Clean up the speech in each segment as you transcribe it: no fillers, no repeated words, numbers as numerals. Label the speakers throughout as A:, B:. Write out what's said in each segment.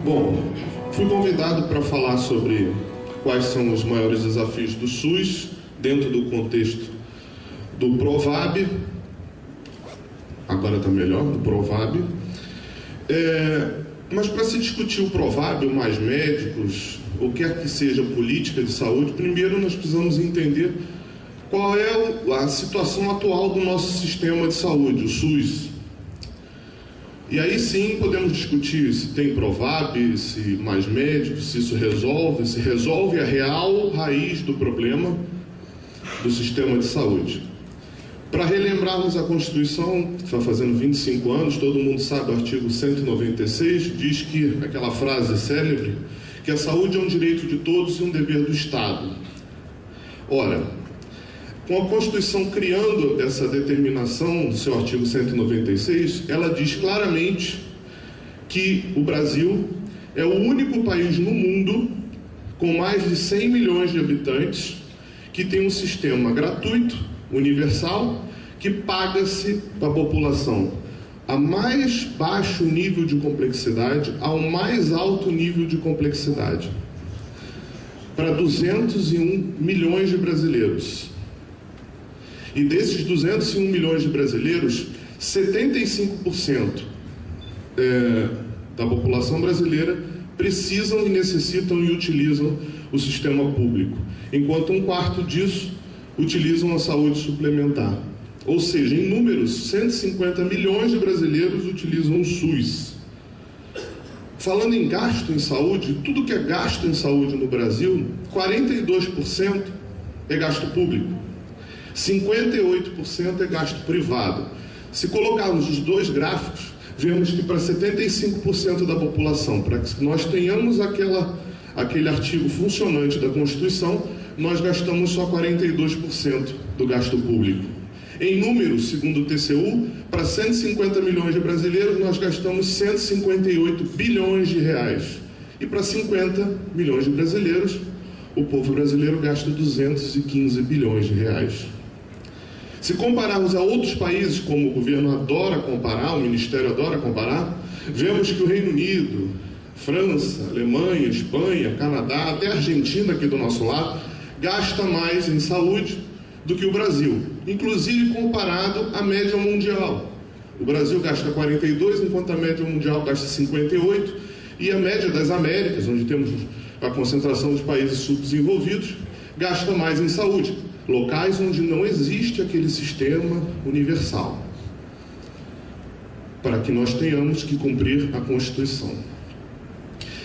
A: Bom, fui convidado para falar sobre quais são os maiores desafios do SUS dentro do contexto do Provab. Agora está melhor, do Provab. Mas para se discutir o Provab, ou mais médicos, ou quer que seja política de saúde, primeiro nós precisamos entender qual é a situação atual do nosso sistema de saúde, o SUS. E aí sim podemos discutir se tem Provab, se mais médicos, se isso resolve a real raiz do problema do sistema de saúde. Para relembrarmos a Constituição, que está fazendo 25 anos, todo mundo sabe o artigo 196, diz que, aquela frase célebre, que a saúde é um direito de todos e um dever do Estado. Ora, com a Constituição criando essa determinação do seu artigo 196, ela diz claramente que o Brasil é o único país no mundo com mais de 100 milhões de habitantes que tem um sistema gratuito, universal, que paga-se para a população a mais baixo nível de complexidade ao mais alto nível de complexidade, para 201 milhões de brasileiros. E desses 201 milhões de brasileiros, 75% da população brasileira precisam e necessitam e utilizam o sistema público, enquanto um quarto disso utilizam a saúde suplementar. Ou seja, em números, 150 milhões de brasileiros utilizam o SUS. Falando em gasto em saúde, tudo que é gasto em saúde no Brasil, 42% é gasto público, 58% é gasto privado. Se colocarmos os dois gráficos, vemos que para 75% da população, para que nós tenhamos aquele artigo funcionante da Constituição, nós gastamos só 42% do gasto público. Em números, segundo o TCU, para 150 milhões de brasileiros, nós gastamos 158 bilhões de reais. E para 50 milhões de brasileiros, o povo brasileiro gasta 215 bilhões de reais. Se compararmos a outros países, como o governo adora comparar, o Ministério adora comparar, vemos que o Reino Unido, França, Alemanha, Espanha, Canadá, até a Argentina aqui do nosso lado, gasta mais em saúde do que o Brasil, inclusive comparado à média mundial. O Brasil gasta 42, enquanto a média mundial gasta 58, e a média das Américas, onde temos a concentração dos países subdesenvolvidos, gasta mais em saúde, locais onde não existe aquele sistema universal, para que nós tenhamos que cumprir a Constituição.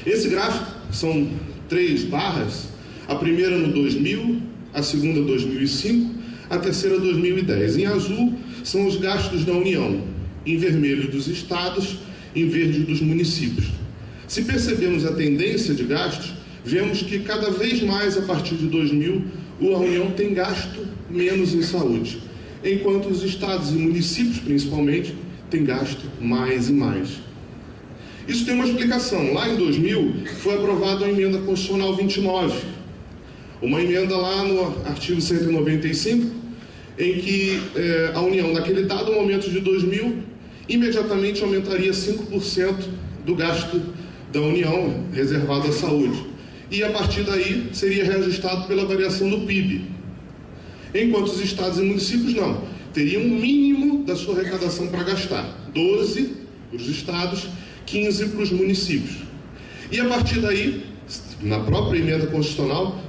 A: Esse gráfico são 3 barras, a primeira no 2000, a segunda 2005, a terceira 2010. Em azul são os gastos da União, em vermelho dos estados, em verde dos municípios. Se percebemos a tendência de gastos, vemos que cada vez mais a partir de 2000 a União tem gasto menos em saúde, enquanto os estados e municípios, principalmente, têm gasto mais e mais. Isso tem uma explicação. Lá em 2000 foi aprovada a emenda constitucional 29, uma emenda lá no artigo 195, em que a União, naquele dado momento de 2000, imediatamente aumentaria 5% do gasto da União reservado à saúde. E a partir daí seria reajustado pela variação do PIB. Enquanto os estados e municípios não, teriam um mínimo da sua arrecadação para gastar, 12 para os estados, 15 para os municípios. E a partir daí, na própria emenda constitucional,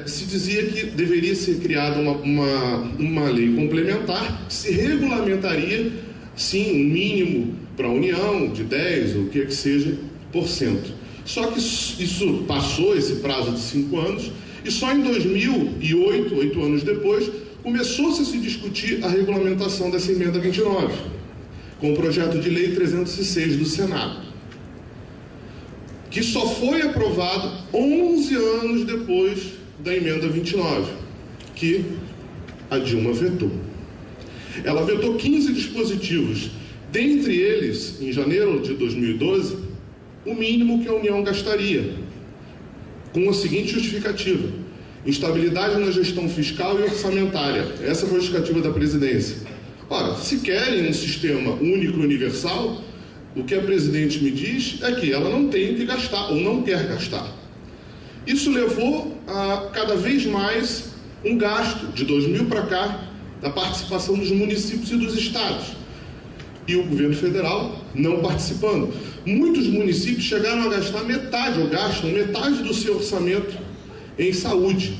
A: se dizia que deveria ser criada uma lei complementar que se regulamentaria, sim, um mínimo para a União de 10 ou o que seja por cento. Só que isso passou, esse prazo de 5 anos, e só em 2008, 8 anos depois, começou-se a se discutir a regulamentação dessa emenda 29, com o projeto de lei 306 do Senado, que só foi aprovado 11 anos depois da emenda 29, que a Dilma vetou. Ela vetou 15 dispositivos, dentre eles, em janeiro de 2012, o mínimo que a União gastaria, com a seguinte justificativa: instabilidade na gestão fiscal e orçamentária. Essa foi a justificativa da presidência. Ora, se querem um sistema único e universal, o que a presidente me diz é que ela não tem que gastar, ou não quer gastar. Isso levou a cada vez mais um gasto, de 2000 para cá, da participação dos municípios e dos estados. E o governo federal não participando. Muitos municípios chegaram a gastar metade, ou gastam metade do seu orçamento em saúde.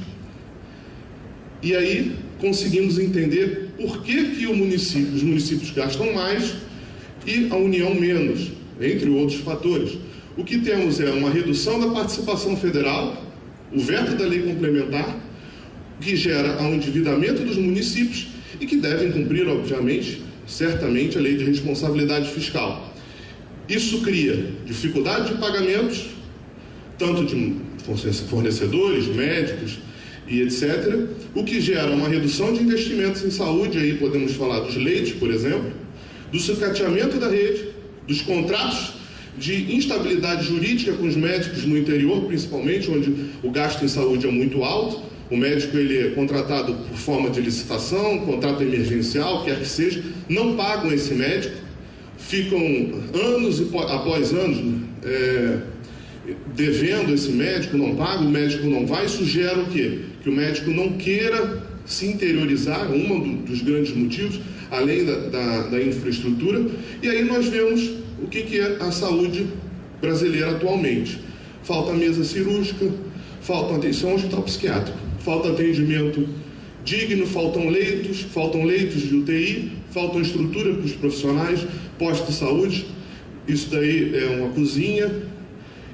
A: E aí conseguimos entender por que os municípios gastam mais e a União menos, entre outros fatores. O que temos é uma redução da participação federal, o veto da lei complementar, que gera um endividamento dos municípios e que devem cumprir, obviamente, certamente, a lei de responsabilidade fiscal. Isso cria dificuldade de pagamentos, tanto de fornecedores, médicos e etc., o que gera uma redução de investimentos em saúde, aí podemos falar dos leitos, por exemplo, do sucateamento da rede, dos contratos de instabilidade jurídica com os médicos no interior, principalmente, onde o gasto em saúde é muito alto. O médico ele é contratado por forma de licitação, contrato emergencial, quer que seja, não pagam esse médico, ficam anos após anos devendo esse médico, não paga, o médico não vai. Isso gera o quê? Que o médico não queira se interiorizar, dos grandes motivos, além da infraestrutura. E aí nós vemos o que é a saúde brasileira atualmente. Falta mesa cirúrgica, falta atenção ao hospital psiquiátrico, falta atendimento digno, faltam leitos de UTI, faltam estrutura para os profissionais, postos de saúde. Isso daí é uma cozinha.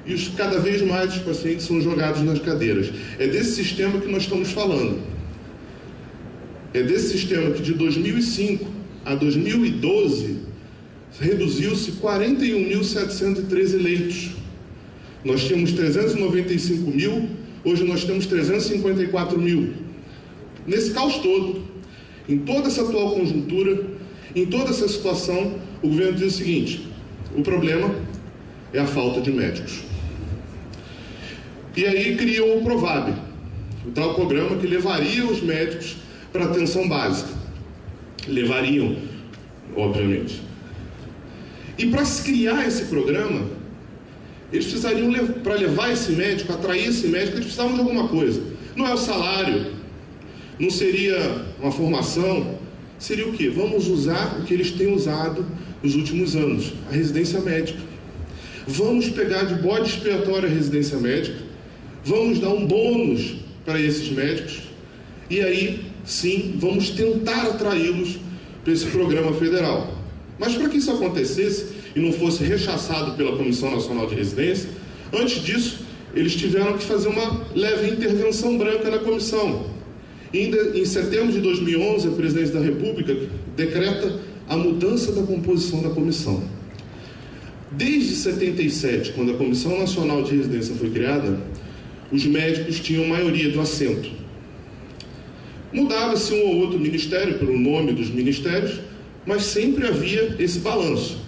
A: E cada vez mais os pacientes são jogados nas cadeiras. É desse sistema que nós estamos falando. É desse sistema que de 2005 a 2012 reduziu-se 41.713 leitos. Nós tínhamos 395 mil, hoje nós temos 354 mil. Nesse caos todo, em toda essa atual conjuntura, em toda essa situação, o governo diz o seguinte: o problema é a falta de médicos. E aí criam o Provab, o tal programa que levaria os médicos para a atenção básica. Levariam, obviamente. E para se criar esse programa, eles precisariam, para levar esse médico, atrair esse médico, eles precisavam de alguma coisa. Não é o salário, não seria uma formação, seria o quê? Vamos usar o que eles têm usado nos últimos anos, a residência médica. Vamos pegar de bode expiatório a residência médica, vamos dar um bônus para esses médicos e aí, sim, vamos tentar atraí-los para esse programa federal. Mas para que isso acontecesse e não fosse rechaçado pela Comissão Nacional de Residência, antes disso, eles tiveram que fazer uma leve intervenção branca na comissão. Ainda em setembro de 2011, a Presidência da República decreta a mudança da composição da comissão. Desde 77, quando a Comissão Nacional de Residência foi criada, os médicos tinham maioria do assento. Mudava-se um ou outro ministério pelo nome dos ministérios, mas sempre havia esse balanço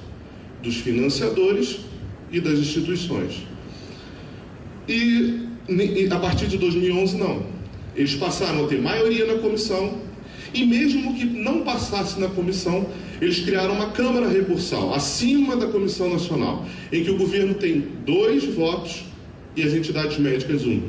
A: dos financiadores e das instituições. E a partir de 2011, não. Eles passaram a ter maioria na comissão, e mesmo que não passasse na comissão, eles criaram uma Câmara Recursal, acima da Comissão Nacional, em que o governo tem 2 votos e as entidades médicas 1.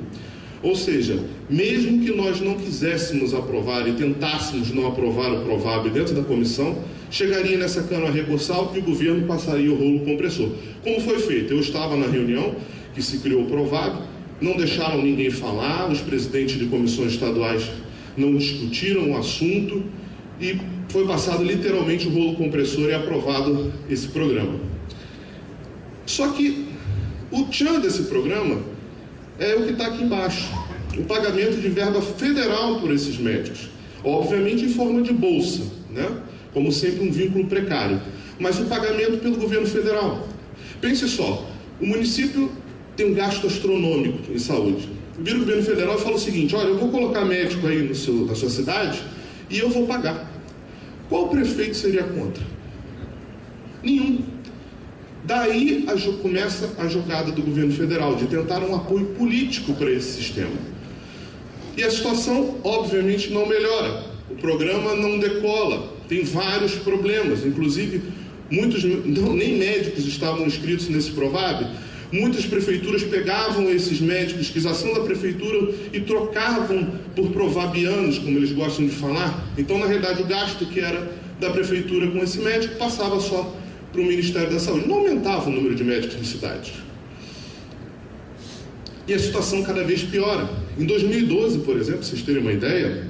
A: Ou seja, mesmo que nós não quiséssemos aprovar e tentássemos não aprovar o Provab dentro da comissão, chegaria nessa Câmara Recursal e o governo passaria o rolo compressor. Como foi feito? Eu estava na reunião que se criou o Provab, não deixaram ninguém falar, os presidentes de comissões estaduais não discutiram o assunto e foi passado literalmente o rolo compressor e aprovado esse programa. Só que o tchan desse programa é o que está aqui embaixo, o pagamento de verba federal por esses médicos, obviamente em forma de bolsa, né? Como sempre um vínculo precário, mas o pagamento pelo governo federal. Pense só, o município tem um gasto astronômico em saúde. Vira o governo federal e fala o seguinte: olha, eu vou colocar médico aí na sua cidade e eu vou pagar. Qual prefeito seria contra? Nenhum. Daí começa a jogada do governo federal de tentar um apoio político para esse sistema. E a situação, obviamente, não melhora. O programa não decola. Tem vários problemas, inclusive nem médicos estavam inscritos nesse Provab. Muitas prefeituras pegavam esses médicos que já são da prefeitura e trocavam por provabianos, como eles gostam de falar. Então, na realidade, o gasto que era da prefeitura com esse médico passava só para o Ministério da Saúde. Não aumentava o número de médicos em cidades. E a situação cada vez piora. Em 2012, por exemplo, para vocês terem uma ideia,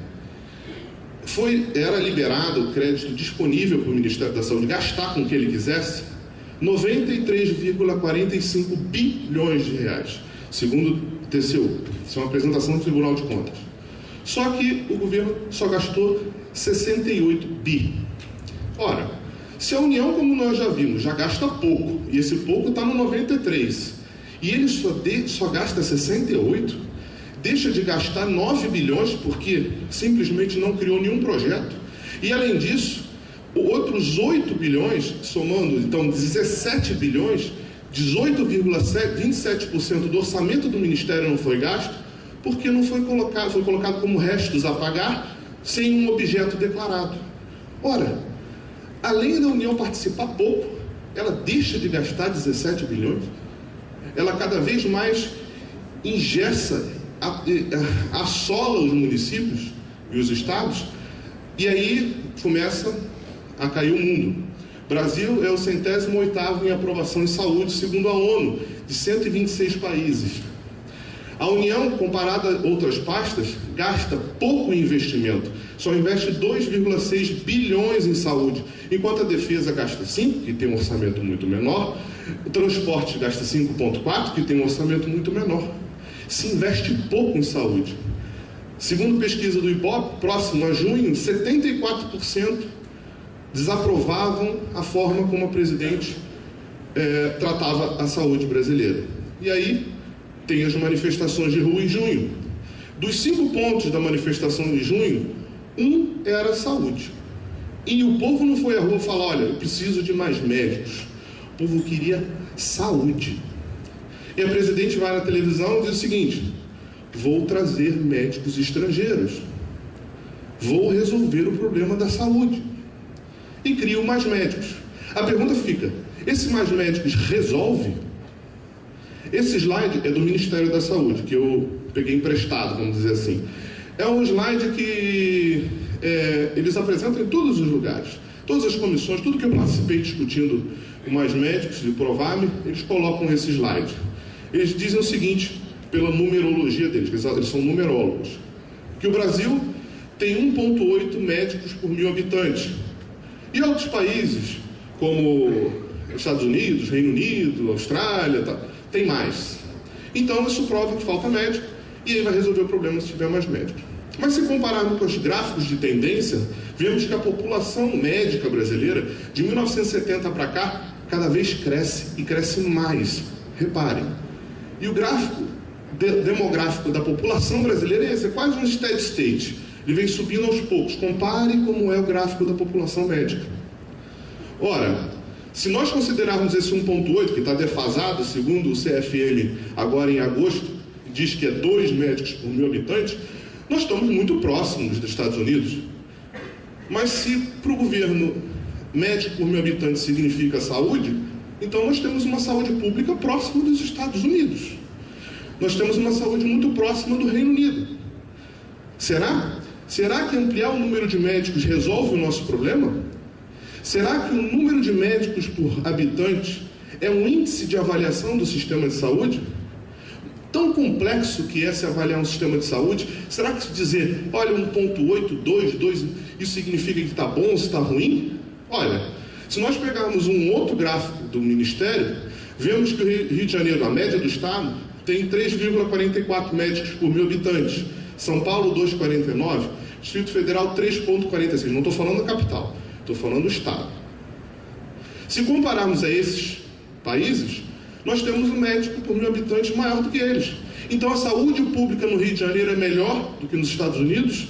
A: era liberado o crédito disponível para o Ministério da Saúde gastar com o que ele quisesse, 93,45 bilhões de reais, segundo o TCU. Isso é uma apresentação do Tribunal de Contas. Só que o governo só gastou 68 bi. Ora, se a União, como nós já vimos, já gasta pouco, e esse pouco está no 93, e ele só gasta 68, deixa de gastar 9 bilhões porque simplesmente não criou nenhum projeto. E além disso, outros 8 bilhões, somando então 17 bilhões, 27% do orçamento do Ministério não foi gasto, porque não foi colocado como restos a pagar sem um objeto declarado. Ora, além da União participar pouco, ela deixa de gastar 17 bilhões, ela cada vez mais engessa, assola os municípios e os estados, e aí começa a cair o mundo. Brasil é o 108º em aprovação em saúde, segundo a ONU, de 126 países. A União, comparada a outras pastas, gasta pouco em investimento, só investe 2,6 bilhões em saúde, enquanto a defesa gasta 5, que tem um orçamento muito menor, o transporte gasta 5,4, que tem um orçamento muito menor. Se investe pouco em saúde. Segundo pesquisa do IBOP, próximo a junho, 74% desaprovavam a forma como a presidente tratava a saúde brasileira. E aí tem as manifestações de rua em junho. Dos 5 pontos da manifestação de junho, um era saúde. E o povo não foi à rua falar, olha, eu preciso de mais médicos. O povo queria saúde. E a presidente vai na televisão e diz o seguinte: vou trazer médicos estrangeiros, vou resolver o problema da saúde. E criam mais médicos. A pergunta fica: esse mais médicos resolve? Esse slide é do Ministério da Saúde, que eu peguei emprestado, vamos dizer assim. É um slide que eles apresentam em todos os lugares. Todas as comissões, tudo que eu participei discutindo com mais médicos e o Provab, eles colocam esse slide. Eles dizem o seguinte, pela numerologia deles, eles são numerólogos, que o Brasil tem 1,8 médicos por 1.000 habitantes. E outros países, como Estados Unidos, Reino Unido, Austrália, tem mais. Então isso prova que falta médico, e aí vai resolver o problema se tiver mais médicos. Mas se compararmos com os gráficos de tendência, vemos que a população médica brasileira, de 1970 para cá, cada vez cresce e cresce mais. Reparem. E o gráfico demográfico da população brasileira é esse, é quase um steady state. Ele vem subindo aos poucos. Compare como é o gráfico da população médica. Ora, se nós considerarmos esse 1,8, que está defasado, segundo o CFM, agora em agosto, diz que é 2 médicos por 1.000 habitantes, nós estamos muito próximos dos Estados Unidos. Mas se para o governo médico por 1.000 habitantes significa saúde, então nós temos uma saúde pública próxima dos Estados Unidos. Nós temos uma saúde muito próxima do Reino Unido. Será? Será que ampliar o número de médicos resolve o nosso problema? Será que o número de médicos por habitante é um índice de avaliação do sistema de saúde? Tão complexo que é se avaliar um sistema de saúde, será que se dizer, olha, 1,8, 2, isso significa que está bom ou se está ruim? Olha, se nós pegarmos um outro gráfico do Ministério, vemos que o Rio de Janeiro, a média do estado, tem 3,44 médicos por 1.000 habitantes. São Paulo, 2,49. Distrito Federal, 3,46. Não estou falando da capital, estou falando do estado. Se compararmos a esses países, nós temos um médico por 1.000 habitantes maior do que eles. Então a saúde pública no Rio de Janeiro é melhor do que nos Estados Unidos?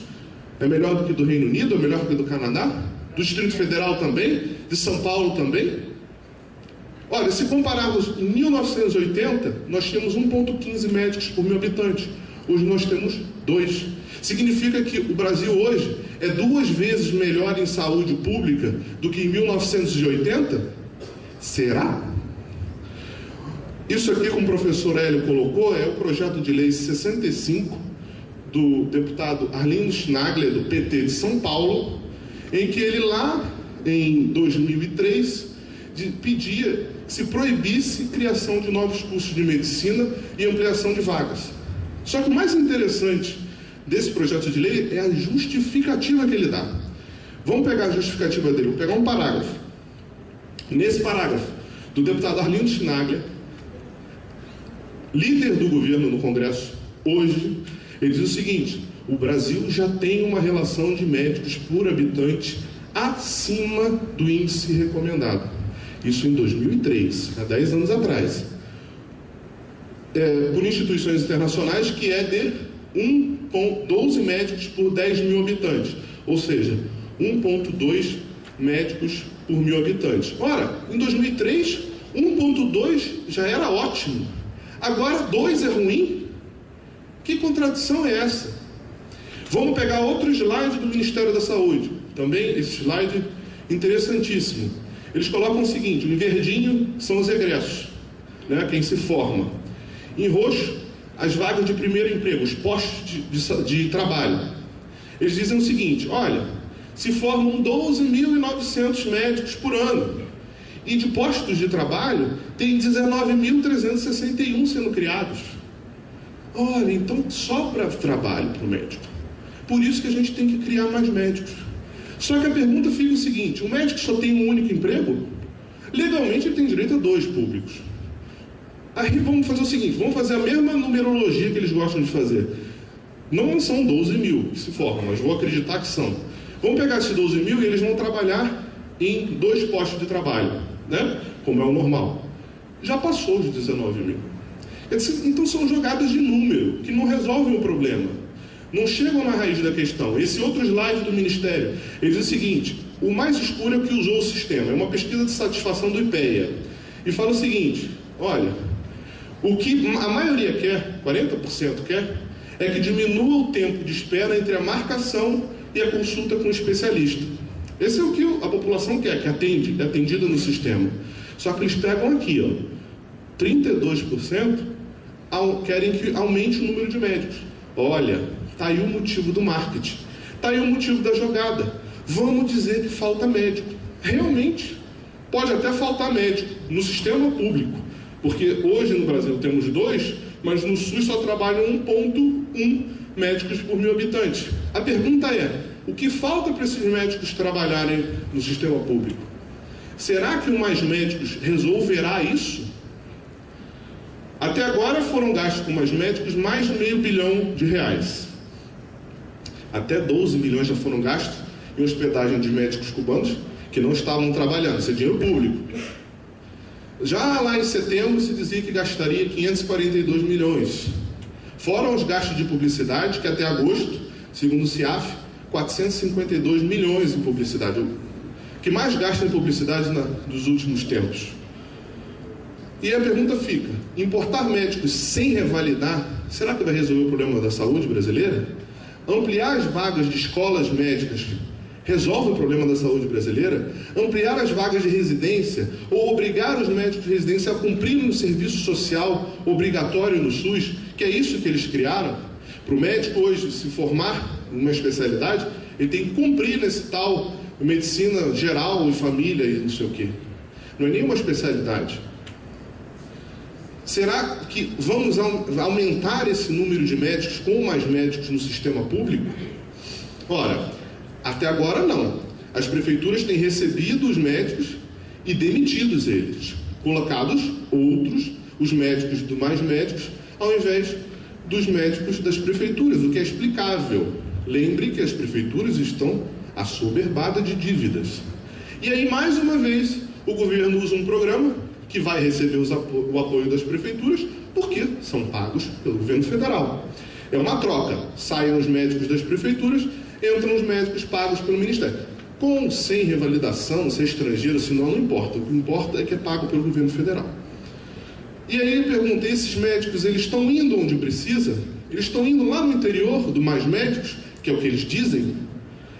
A: É melhor do que do Reino Unido? É melhor do que do Canadá? Do Distrito Federal também? De São Paulo também? Olha, se compararmos em 1980, nós tínhamos 1,15 médicos por 1.000 habitantes. Hoje nós temos 2. Significa que o Brasil hoje é 2 vezes melhor em saúde pública do que em 1980? Será? Isso aqui, como o professor Hélio colocou, é o projeto de lei 65 do deputado Arlindo Chinaglia, do PT de São Paulo, em que ele lá em 2003 pedia que se proibisse criação de novos cursos de medicina e ampliação de vagas. Só que o mais interessante desse projeto de lei é a justificativa que ele dá. Vamos pegar a justificativa dele, vou pegar um parágrafo. Nesse parágrafo, do deputado Arlindo Chinaglia, líder do governo no Congresso hoje, ele diz o seguinte: o Brasil já tem uma relação de médicos por habitante acima do índice recomendado. Isso em 2003, há 10 anos atrás. Por instituições internacionais, que é de 12 médicos por 10 mil habitantes. Ou seja, 1,2 médicos por 1.000 habitantes. Ora, em 2003, 1,2 já era ótimo. Agora 2 é ruim? Que contradição é essa? Vamos pegar outro slide do Ministério da Saúde. Também esse slide interessantíssimo. Eles colocam o seguinte: em verdinho são os egressos, né, quem se forma. Em roxo, as vagas de primeiro emprego, os postos de trabalho. Eles dizem o seguinte: olha, se formam 12.900 médicos por ano. E de postos de trabalho, tem 19.361 sendo criados. Olha, então sobra trabalho para o médico. Por isso que a gente tem que criar mais médicos. Só que a pergunta fica o seguinte: o médico só tem um único emprego? Legalmente ele tem direito a 2 públicos. Aí vamos fazer o seguinte, vamos fazer a mesma numerologia que eles gostam de fazer. Não são 12 mil que se formam, mas vou acreditar que são. Vamos pegar esses 12 mil e eles vão trabalhar em 2 postos de trabalho, né? Como é o normal. Já passou de 19 mil. Então são jogadas de número que não resolvem o problema, não chegam na raiz da questão. Esse outro slide do Ministério, ele diz o seguinte: o mais escuro é o que usou o sistema. É uma pesquisa de satisfação do IPEA. E fala o seguinte: olha, o que a maioria quer, 40% quer, é que diminua o tempo de espera entre a marcação e a consulta com o especialista. Esse é o que a população quer, que é atendida no sistema. Só que eles pegam aqui, ó, 32% querem que aumente o número de médicos. Olha, está aí o motivo do marketing, está aí o motivo da jogada. Vamos dizer que falta médico. Realmente, pode até faltar médico no sistema público, porque hoje no Brasil temos 2, mas no SUS só trabalham 1,1 médicos por 1.000 habitantes. A pergunta é: o que falta para esses médicos trabalharem no sistema público? Será que o Mais Médicos resolverá isso? Até agora foram gastos com Mais Médicos mais de R$500 bilhão. Até 12 milhões já foram gastos em hospedagem de médicos cubanos que não estavam trabalhando. Isso é dinheiro público. Já lá em setembro se dizia que gastaria 542 milhões. Fora os gastos de publicidade, que até agosto, segundo o CIAF, 452 milhões em publicidade. O que mais gasta em publicidade nos últimos tempos. E a pergunta fica: importar médicos sem revalidar, será que vai resolver o problema da saúde brasileira? Ampliar as vagas de escolas médicas resolve o problema da saúde brasileira? Ampliar as vagas de residência ou obrigar os médicos de residência a cumprirem um serviço social obrigatório no SUS, que é isso que eles criaram? Para o médico hoje se formar em uma especialidade, ele tem que cumprir nesse tal medicina geral e família e não sei o quê. Não é nenhuma especialidade. Será que vamos aumentar esse número de médicos com mais médicos no sistema público? Ora, até agora não. As prefeituras têm recebido os médicos e demitidos eles, colocados outros, os médicos do Mais Médicos, ao invés dos médicos das prefeituras, o que é explicável. Lembre que as prefeituras estão assoberbadas de dívidas. E aí, mais uma vez, o governo usa um programa que vai receber o apoio das prefeituras, porque são pagos pelo governo federal. É uma troca. Saem os médicos das prefeituras, entram os médicos pagos pelo Ministério. Com, sem revalidação, se é estrangeiro, se não importa. O que importa é que é pago pelo governo federal. E aí eu perguntei: esses médicos, eles estão indo onde precisa? Eles estão indo lá no interior do Mais Médicos, que é o que eles dizem?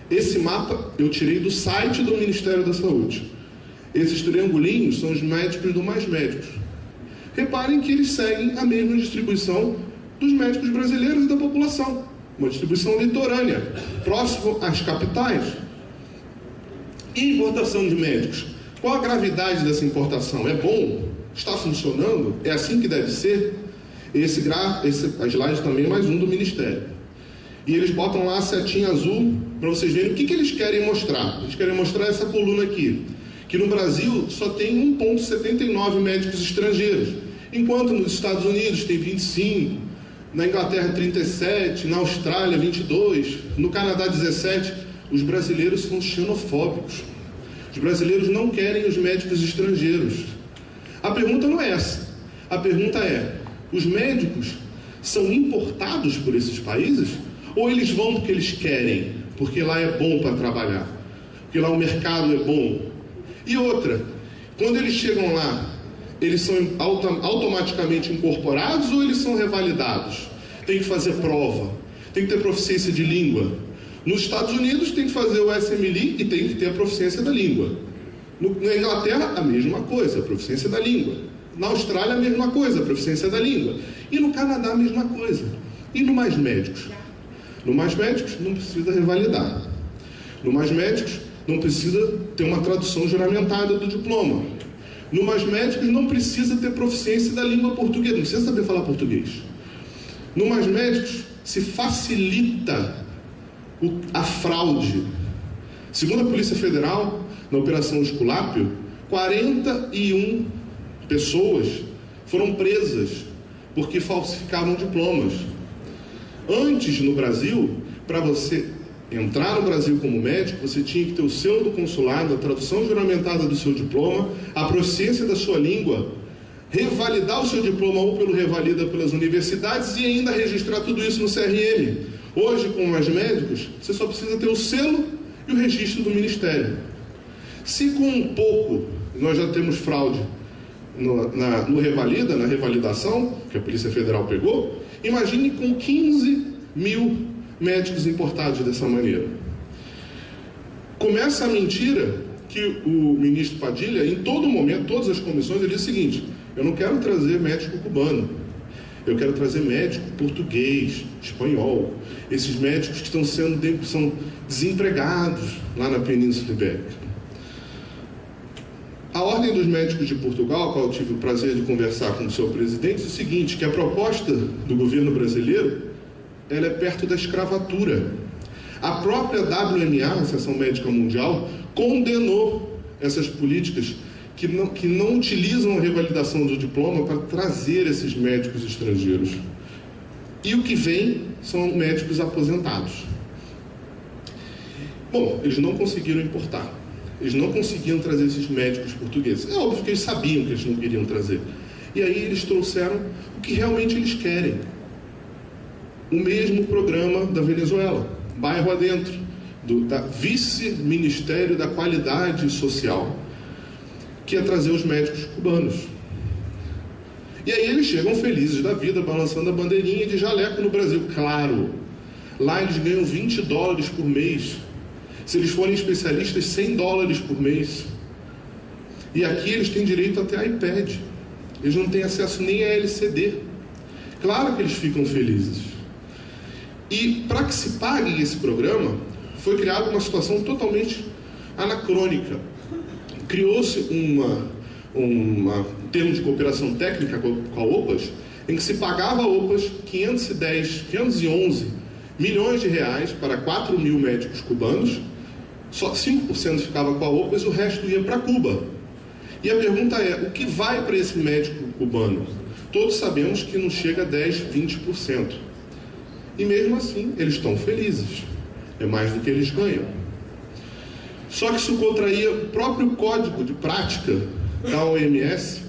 A: Esse mapa eu tirei do site do Ministério da Saúde. Esses triangulinhos são os médicos do Mais Médicos. Reparem que eles seguem a mesma distribuição dos médicos brasileiros e da população. Uma distribuição litorânea, próximo às capitais. E importação de médicos? Qual a gravidade dessa importação? É bom? Está funcionando? É assim que deve ser? A slide também é mais um do Ministério. E eles botam lá a setinha azul para vocês verem o que eles querem mostrar. Eles querem mostrar essa coluna aqui, que no Brasil só tem 1,79 médicos estrangeiros, enquanto nos Estados Unidos tem 25, na Inglaterra 37, na Austrália 22, no Canadá 17. Os brasileiros são xenofóbicos. Os brasileiros não querem os médicos estrangeiros. A pergunta não é essa. A pergunta é: os médicos são importados por esses países? Ou eles vão porque eles querem? Porque lá é bom para trabalhar? Porque lá o mercado é bom? E outra, quando eles chegam lá, eles são automaticamente incorporados ou eles são revalidados? Tem que fazer prova, tem que ter proficiência de língua. Nos Estados Unidos tem que fazer o SMLI e tem que ter a proficiência da língua. Na Inglaterra, a mesma coisa, a proficiência da língua. Na Austrália, a mesma coisa, a proficiência da língua. E no Canadá, a mesma coisa. E no Mais Médicos? No Mais Médicos, não precisa revalidar. No Mais Médicos, não precisa ter uma tradução juramentada do diploma. No Mais Médicos, não precisa ter proficiência da língua portuguesa, não precisa saber falar português. No Mais Médicos, se facilita a fraude. Segundo a Polícia Federal, na Operação Esculápio, 41 pessoas foram presas porque falsificavam diplomas. Antes, no Brasil, para você entrar no Brasil como médico, você tinha que ter o selo do consulado, a tradução juramentada do seu diploma, a proficiência da sua língua, revalidar o seu diploma ou pelo revalida pelas universidades e ainda registrar tudo isso no CRM. Hoje, com Mais Médicos, você só precisa ter o selo e o registro do Ministério. Se com um pouco nós já temos fraude no revalida, na revalidação, que a Polícia Federal pegou, imagine com 15 mil médicos importados dessa maneira. Começa a mentira que o ministro Padilha, em todo momento, todas as comissões, ele diz o seguinte: eu não quero trazer médico cubano, eu quero trazer médico português, espanhol, esses médicos que são desempregados lá na Península Ibérica. A Ordem dos Médicos de Portugal, a qual eu tive o prazer de conversar com o seu presidente, diz o seguinte, que a proposta do governo brasileiro, ela é perto da escravatura. A própria WMA, Associação Médica Mundial, condenou essas políticas que não utilizam a revalidação do diploma para trazer esses médicos estrangeiros. E o que vem são médicos aposentados. Bom, eles não conseguiram importar. Eles não conseguiam trazer esses médicos portugueses. É óbvio que eles sabiam que eles não queriam trazer. E aí eles trouxeram o que realmente eles querem. O mesmo programa da Venezuela, bairro adentro, da Vice-Ministério da Qualidade Social, que é trazer os médicos cubanos. E aí eles chegam felizes da vida, balançando a bandeirinha de jaleco no Brasil. Claro, lá eles ganham $20 por mês. Se eles forem especialistas, $100 por mês. E aqui eles têm direito até a iPad. Eles não têm acesso nem a LCD. Claro que eles ficam felizes. E para que se pague esse programa, foi criada uma situação totalmente anacrônica. Criou-se um termo de cooperação técnica com a OPAS, em que se pagava a OPAS 511 milhões de reais para 4 mil médicos cubanos, só 5% ficava com a OPAS e o resto ia para Cuba. E a pergunta é, o que vai para esse médico cubano? Todos sabemos que não chega a 10%, 20%. E mesmo assim, eles estão felizes. É mais do que eles ganham. Só que isso contraía o próprio código de prática da OMS,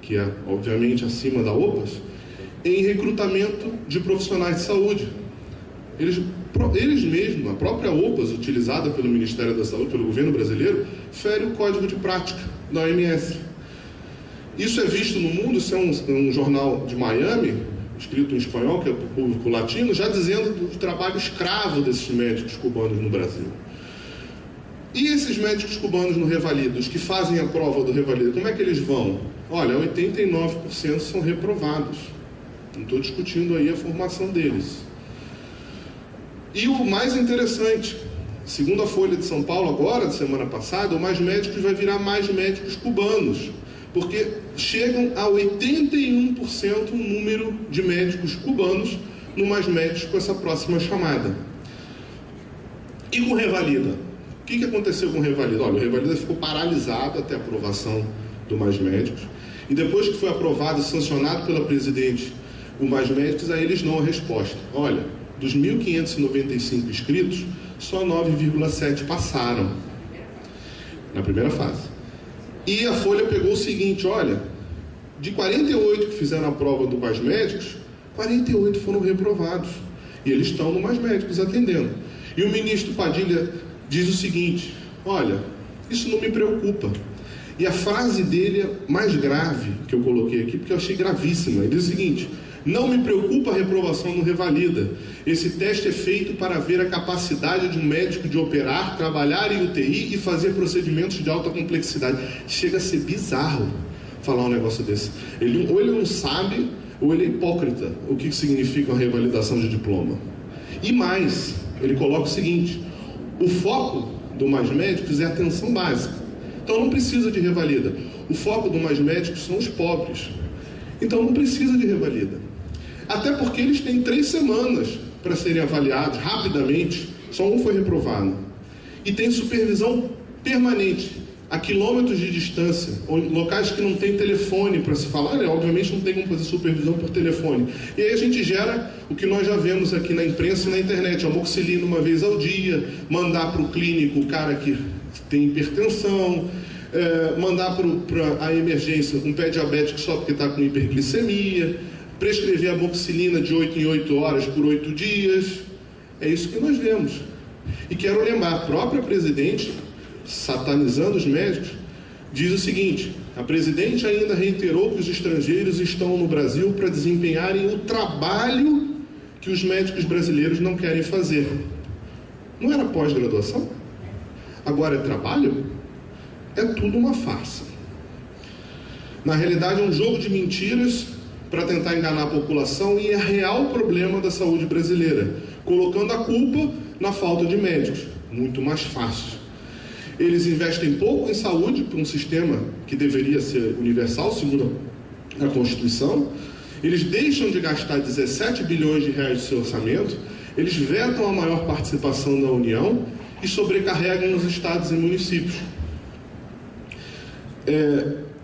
A: que é obviamente acima da OPAS, em recrutamento de profissionais de saúde. Eles mesmos, a própria OPAS, utilizada pelo Ministério da Saúde, pelo governo brasileiro, fere o código de prática da OMS. Isso é visto no mundo, isso é um jornal de Miami, escrito em espanhol, que é para o público latino, já dizendo do trabalho escravo desses médicos cubanos no Brasil. E esses médicos cubanos no Revalida, os que fazem a prova do Revalida, como é que eles vão? Olha, 89% são reprovados. Não estou discutindo aí a formação deles. E o mais interessante, segundo a Folha de São Paulo, agora, de semana passada, o Mais Médicos vai virar Mais Médicos Cubanos, porque chegam a 81% o número de médicos cubanos no Mais Médicos com essa próxima chamada. E com o Revalida? O que aconteceu com o Revalida? Olha, o Revalida ficou paralisado até a aprovação do Mais Médicos, e depois que foi aprovado e sancionado pela presidente o Mais Médicos, aí eles dão a resposta. Olha, dos 1.595 inscritos, só 9,7 passaram na primeira fase. E a Folha pegou o seguinte, olha, de 48 que fizeram a prova do Mais Médicos, 48 foram reprovados. E eles estão no Mais Médicos atendendo. E o ministro Padilha diz o seguinte, olha, isso não me preocupa. E a frase dele é mais grave que eu coloquei aqui, porque eu achei gravíssima. Ele diz o seguinte, não me preocupa a reprovação no Revalida. Esse teste é feito para ver a capacidade de um médico de operar, trabalhar em UTI e fazer procedimentos de alta complexidade. Chega a ser bizarro falar um negócio desse. Ou ele não sabe, ou ele é hipócrita o que significa uma revalidação de diploma. E mais, ele coloca o seguinte, o foco do Mais Médicos é a atenção básica. Então não precisa de revalida. O foco do Mais Médicos são os pobres. Então não precisa de revalida. Até porque eles têm 3 semanas para serem avaliados rapidamente. Só um foi reprovado. E tem supervisão permanente, a quilômetros de distância, locais que não tem telefone para se falar, né? Obviamente não tem como fazer supervisão por telefone. E aí a gente gera o que nós já vemos aqui na imprensa e na internet, amoxicilina uma vez ao dia, mandar para o clínico o cara que tem hipertensão, mandar para a emergência um pé diabético só porque está com hiperglicemia, prescrever amoxicilina de 8 em 8 horas por 8 dias. É isso que nós vemos. E quero lembrar, a própria presidente, satanizando os médicos, diz o seguinte, a presidente ainda reiterou que os estrangeiros estão no Brasil para desempenharem o trabalho que os médicos brasileiros não querem fazer. Não era pós-graduação? Agora é trabalho? É tudo uma farsa. Na realidade é um jogo de mentiras para tentar enganar a população e é real problema da saúde brasileira, colocando a culpa na falta de médicos. Muito mais fácil. Eles investem pouco em saúde para um sistema que deveria ser universal, segundo a Constituição. Eles deixam de gastar 17 bilhões de reais do seu orçamento, eles vetam a maior participação da União e sobrecarregam os estados e municípios.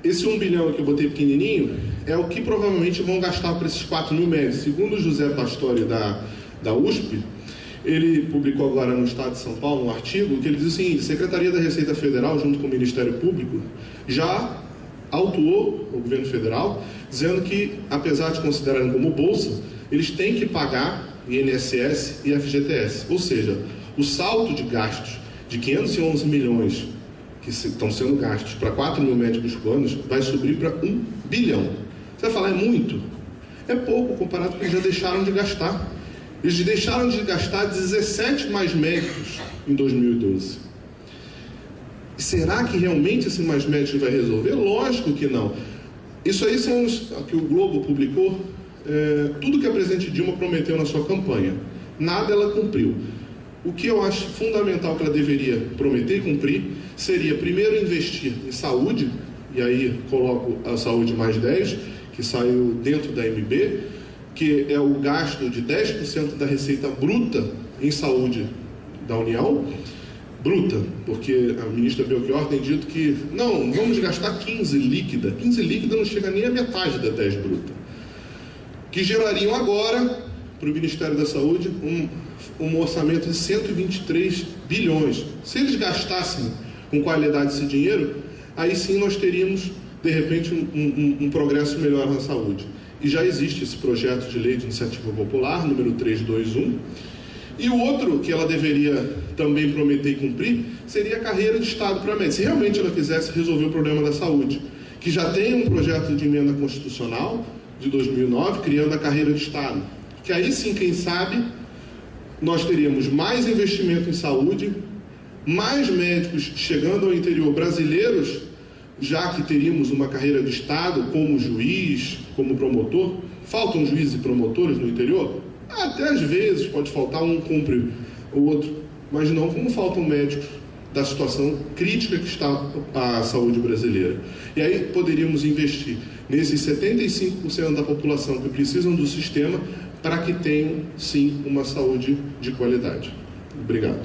A: Esse 1 bilhão que eu botei pequenininho é o que provavelmente vão gastar para esses 4 mil médicos. Segundo o José Pastore da USP, ele publicou agora no Estado de São Paulo um artigo que ele diz o seguinte, a Secretaria da Receita Federal, junto com o Ministério Público, já autuou o governo federal, dizendo que, apesar de considerarem como bolsa, eles têm que pagar INSS e FGTS. Ou seja, o salto de gastos de 511 milhões que estão sendo gastos para 4 mil médicos cubanos vai subir para 1 bilhão. Você vai falar, é muito? É pouco comparado com o que eles já deixaram de gastar. Eles deixaram de gastar 17 mais médicos em 2012. E será que realmente esse mais médicos vai resolver? Lógico que não. Isso aí são os que o Globo publicou, tudo que a presidente Dilma prometeu na sua campanha. Nada ela cumpriu. O que eu acho fundamental que ela deveria prometer e cumprir seria, primeiro, investir em saúde, e aí coloco a saúde mais 10, que saiu dentro da MB, que é o gasto de 10% da receita bruta em saúde da União, bruta, porque a ministra Belchior tem dito que, não, vamos gastar 15 líquida. 15 líquida não chega nem a metade da 10 bruta. Que gerariam agora, para o Ministério da Saúde, um orçamento de 123 bilhões. Se eles gastassem com qualidade esse dinheiro, aí sim nós teríamos, de repente, um progresso melhor na saúde. E já existe esse projeto de lei de iniciativa popular, número 321. E o outro que ela deveria também prometer e cumprir seria a carreira de Estado para médicos. Se realmente ela quisesse resolver o problema da saúde, que já tem um projeto de emenda constitucional de 2009, criando a carreira de Estado. Que aí sim, quem sabe, nós teríamos mais investimento em saúde, mais médicos chegando ao interior brasileiros, já que teríamos uma carreira do Estado como juiz, como promotor. Faltam juízes e promotores no interior? Até às vezes pode faltar, um cumpre o outro, mas não como faltam médicos da situação crítica que está a saúde brasileira. E aí poderíamos investir nesses 75% da população que precisam do sistema para que tenham, sim, uma saúde de qualidade. Obrigado.